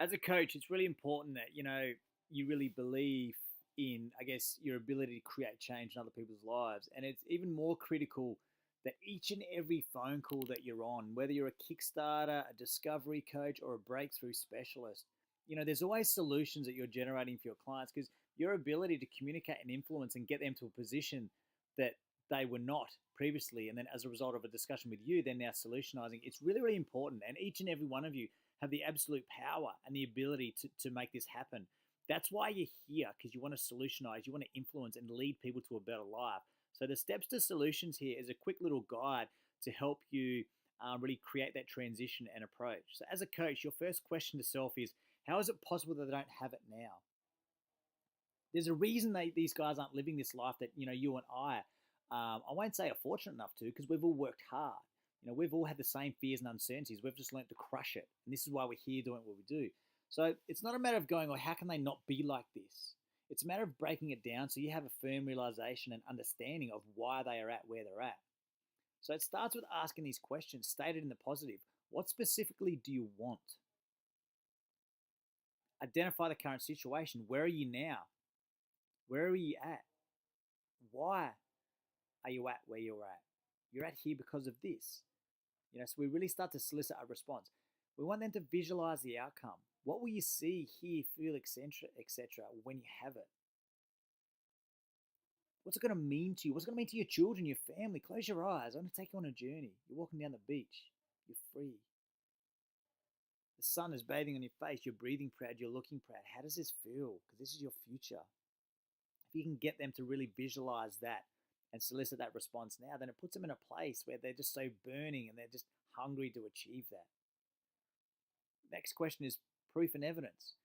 As a coach, it's really important that, you really believe in, I guess, your ability to create change in other people's lives. And it's even more critical that each and every phone call that you're on, whether you're a Kickstarter, a discovery coach, or a breakthrough specialist, there's always solutions that you're generating for your clients because your ability to communicate and influence and get them to a position that they were not previously. And then as a result of a discussion with you, they're now solutionizing. It's really, really important. And each and every one of you have the absolute power and the ability to make this happen. That's why you're here, because you want to solutionize, you want to influence and lead people to a better life. So the steps to solutions here is a quick little guide to help you really create that transition and approach. So as a coach, your first question to self is, how is it possible that they don't have it now? There's a reason these guys aren't living this life that you and I won't say are fortunate enough to, because we've all worked hard. We've all had the same fears and uncertainties. We've just learned to crush it, and this is why we're here doing what we do. So it's not a matter of going, "Oh, how can they not be like this?" It's a matter of breaking it down so you have a firm realization and understanding of why they are at where they're at. So it starts with asking these questions, stated in the positive. What specifically do you want? Identify the current situation. Where are you now? Where are you at? Why are you at where you're at? You're at here because of this. So we really start to solicit a response. We want them to visualize the outcome. What will you see, hear, feel, etc., when you have it? What's it going to mean to you? What's it going to mean to your children, your family? Close your eyes. I'm going to take you on a journey. You're walking down the beach. You're free. The sun is bathing on your face. You're breathing proud. You're looking proud. How does this feel? Because this is your future. If you can get them to really visualize that and solicit that response now, then it puts them in a place where they're just so burning and they're just hungry to achieve that. Next question is proof and evidence.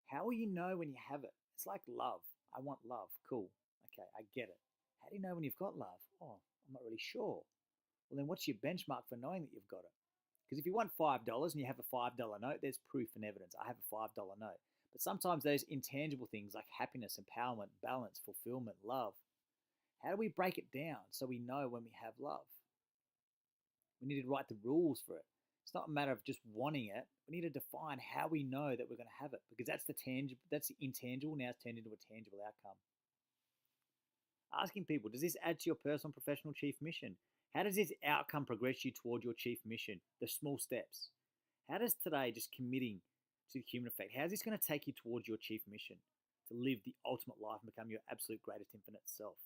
How will you know when you have it? It's like love. I want love. Cool. Okay, I get it. How do you know when you've got love? Oh, I'm not really sure. Well, then what's your benchmark for knowing that you've got it? Because if you want $5 and you have a $5 note, there's proof and evidence. I have a $5 note. But sometimes those intangible things like happiness, empowerment, balance, fulfillment, love, how do we break it down so we know when we have love? We need to write the rules for it. It's not a matter of just wanting it. We need to define how we know that we're going to have it, because that's the tangible, that's the intangible. Now it's turned into a tangible outcome. Asking people, does this add to your personal and professional chief mission? How does this outcome progress you toward your chief mission? The small steps. How does today just committing to the human effect, how is this going to take you towards your chief mission to live the ultimate life and become your absolute greatest infinite self?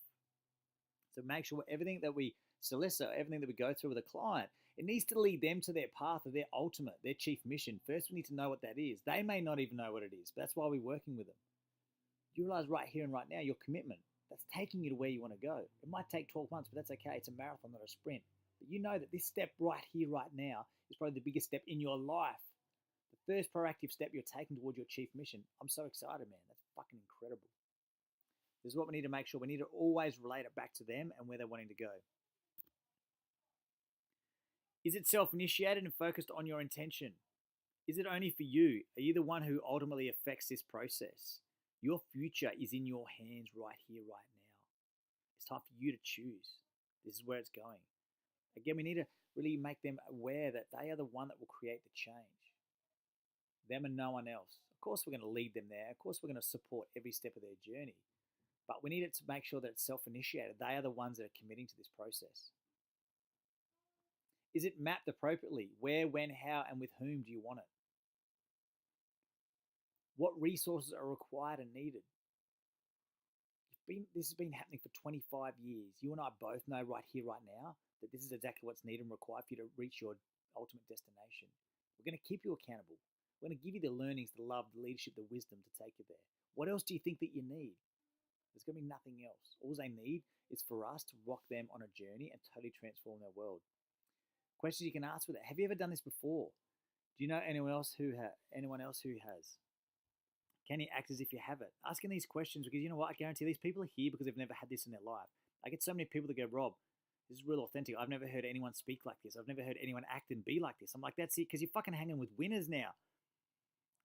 So make sure everything that we solicit, everything that we go through with a client, it needs to lead them to their path of their ultimate, their chief mission. First, we need to know what that is. They may not even know what it is, but that's why we're working with them. You realize right here and right now, your commitment, that's taking you to where you want to go. It might take 12 months, but that's okay. It's a marathon, not a sprint. But you know that this step right here, right now, is probably the biggest step in your life. The first proactive step you're taking towards your chief mission. I'm so excited, man. That's fucking incredible. This is what we need to make sure. We need to always relate it back to them and where they're wanting to go. Is it self-initiated and focused on your intention? Is it only for you? Are you the one who ultimately affects this process? Your future is in your hands right here, right now. It's time for you to choose. This is where it's going. Again, we need to really make them aware that they are the one that will create the change. Them and no one else. Of course, we're going to lead them there. Of course, we're going to support every step of their journey. But we need it to make sure that it's self-initiated. They are the ones that are committing to this process. Is it mapped appropriately? Where, when, how, and with whom do you want it? What resources are required and needed? This has been happening for 25 years. You and I both know right here, right now, that this is exactly what's needed and required for you to reach your ultimate destination. We're going to keep you accountable. We're going to give you the learnings, the love, the leadership, the wisdom to take you there. What else do you think that you need? There's going to be nothing else. All they need is for us to rock them on a journey and totally transform their world. Questions you can ask with it. Have you ever done this before? Do you know anyone else who has? Can you act as if you have it? Asking these questions, because you know what? I guarantee these people are here because they've never had this in their life. I get so many people that go, Rob, this is real authentic. I've never heard anyone speak like this. I've never heard anyone act and be like this. I'm like, that's it, because you're fucking hanging with winners now.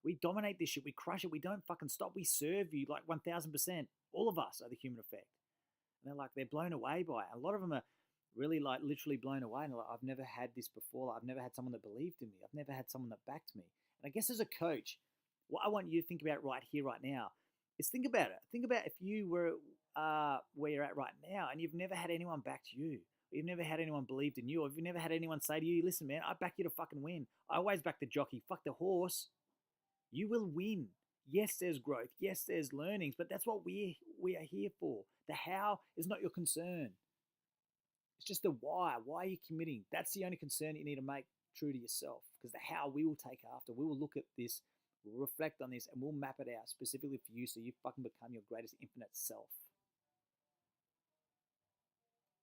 We dominate this shit. We crush it. We don't fucking stop. We serve you like 1000%. All of us are the human effect. And they're blown away by it. A lot of them are really like literally blown away. And like, I've never had this before. I've never had someone that believed in me. I've never had someone that backed me. And I guess as a coach, What I want you to think about right here, right now, is think about it. Think about if you were where you're at right now and you've never had anyone back to you. You've never had anyone believed in you, or you've never had anyone say to you, listen, man, I back you to fucking win. I always back the jockey, fuck the horse. You will win. Yes, there's growth. Yes, there's learnings, but that's what we are here for. The how is not your concern. It's just the why. Why are you committing? That's the only concern you need to make true to yourself. Because the how we will take after. We will look at this, we'll reflect on this, and we'll map it out specifically for you so you fucking become your greatest infinite self.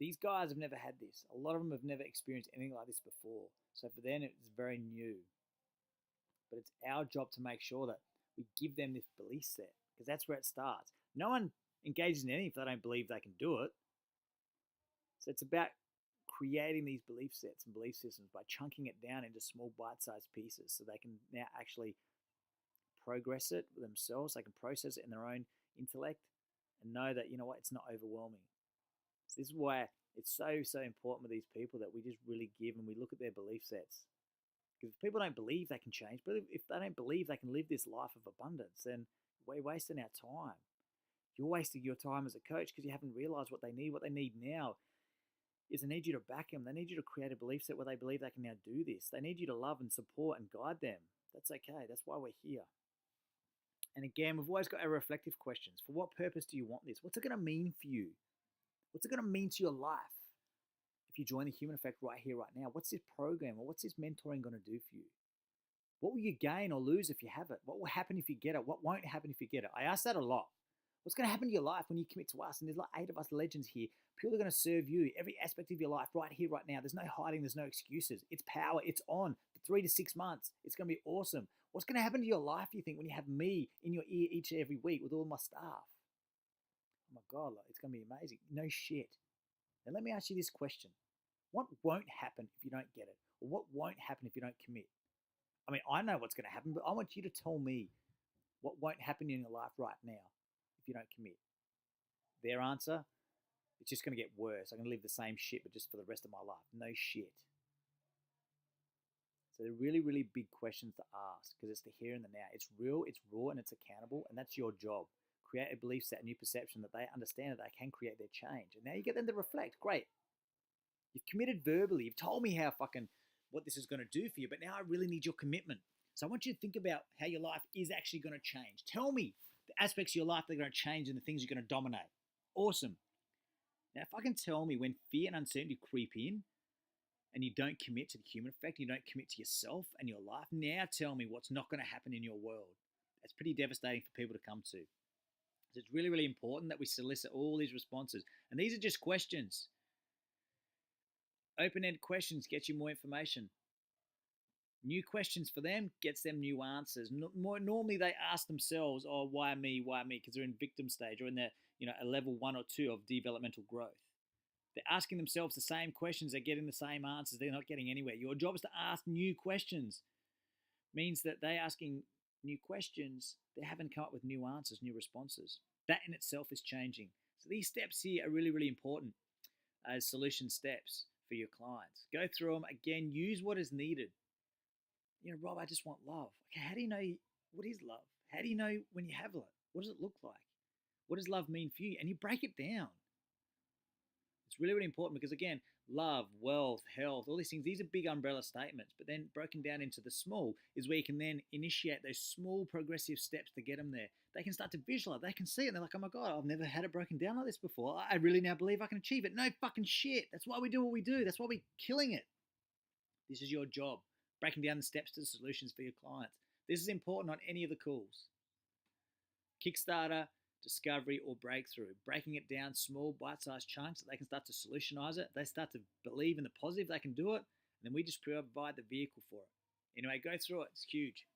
These guys have never had this. A lot of them have never experienced anything like this before. So for them, it's very new. But it's our job to make sure that we give them this belief set, because that's where it starts. No one engages in anything if they don't believe they can do it. So it's about creating these belief sets and belief systems by chunking it down into small bite-sized pieces so they can now actually progress it themselves. They can process it in their own intellect and know that, you know what, it's not overwhelming. So this is why it's so important with these people that we just really give and we look at their belief sets. Because if people don't believe they can change, but if they don't believe they can live this life of abundance, then we're wasting our time. You're wasting your time as a coach because you haven't realized what they need. What they need now is they need you to back them. They need you to create a belief set where they believe they can now do this. They need you to love and support and guide them. That's okay. That's why we're here. And again, we've always got our reflective questions. For what purpose do you want this? What's it going to mean for you? What's it going to mean to your life? If you join the Human Effect right here, right now, what's this program or what's this mentoring going to do for you? What will you gain or lose if you have it? What will happen if you get it? What won't happen if you get it? I ask that a lot. What's going to happen to your life when you commit to us? And there's like 8 of us legends here. People are going to serve you every aspect of your life right here, right now. There's no hiding. There's no excuses. It's power. It's on for 3 to 6 months. It's going to be awesome. What's going to happen to your life, you think, when you have me in your ear each and every week with all my staff? Oh my God, it's going to be amazing. No shit. Now let me ask you this question. What won't happen if you don't get it? Or what won't happen if you don't commit? I mean, I know what's going to happen, but I want you to tell me what won't happen in your life right now if you don't commit. Their answer, it's just going to get worse. I'm going to live the same shit, but just for the rest of my life. No shit. So they're really, really big questions to ask because it's the here and the now. It's real, it's raw, and it's accountable, and that's your job. Create a belief set, a new perception that they understand that they can create their change. And now you get them to reflect. Great. You've committed verbally. You've told me how fucking what this is going to do for you, but now I really need your commitment. So I want you to think about how your life is actually going to change. Tell me the aspects of your life that are going to change and the things you're going to dominate. Awesome. Now, if I can tell me when fear and uncertainty creep in and you don't commit to the Human Effect, you don't commit to yourself and your life, now tell me what's not going to happen in your world. That's pretty devastating for people to come to. So it's really, really important that we solicit all these responses. And these are just questions. Open-ended questions get you more information. New questions for them gets them new answers. Normally they ask themselves, oh, why me, why me? Because they're in victim stage or in their, a level 1 or 2 of developmental growth. They're asking themselves the same questions. They're getting the same answers. They're not getting anywhere. Your job is to ask new questions. Means that they're asking new questions. They haven't come up with new answers, new responses. That in itself is changing. So these steps here are really, really important as solution steps for your clients. Go through them. Again, use what is needed. Rob, I just want love. Okay, how do you know what is love? How do you know when you have love? What does it look like? What does love mean for you? And you break it down. It's really, really important because, again, love, wealth, health, all these things, these are big umbrella statements. But then broken down into the small is where you can then initiate those small progressive steps to get them there. They can start to visualize. They can see it. And they're like, oh, my God, I've never had it broken down like this before. I really now believe I can achieve it. No fucking shit. That's why we do what we do. That's why we're killing it. This is your job. Breaking down the steps to the solutions for your clients. This is important on any of the calls. Kickstarter, discovery, or breakthrough. Breaking it down small, bite-sized chunks so they can start to solutionize it. They start to believe in the positive they can do it. And then we just provide the vehicle for it. Anyway, go through it. It's huge.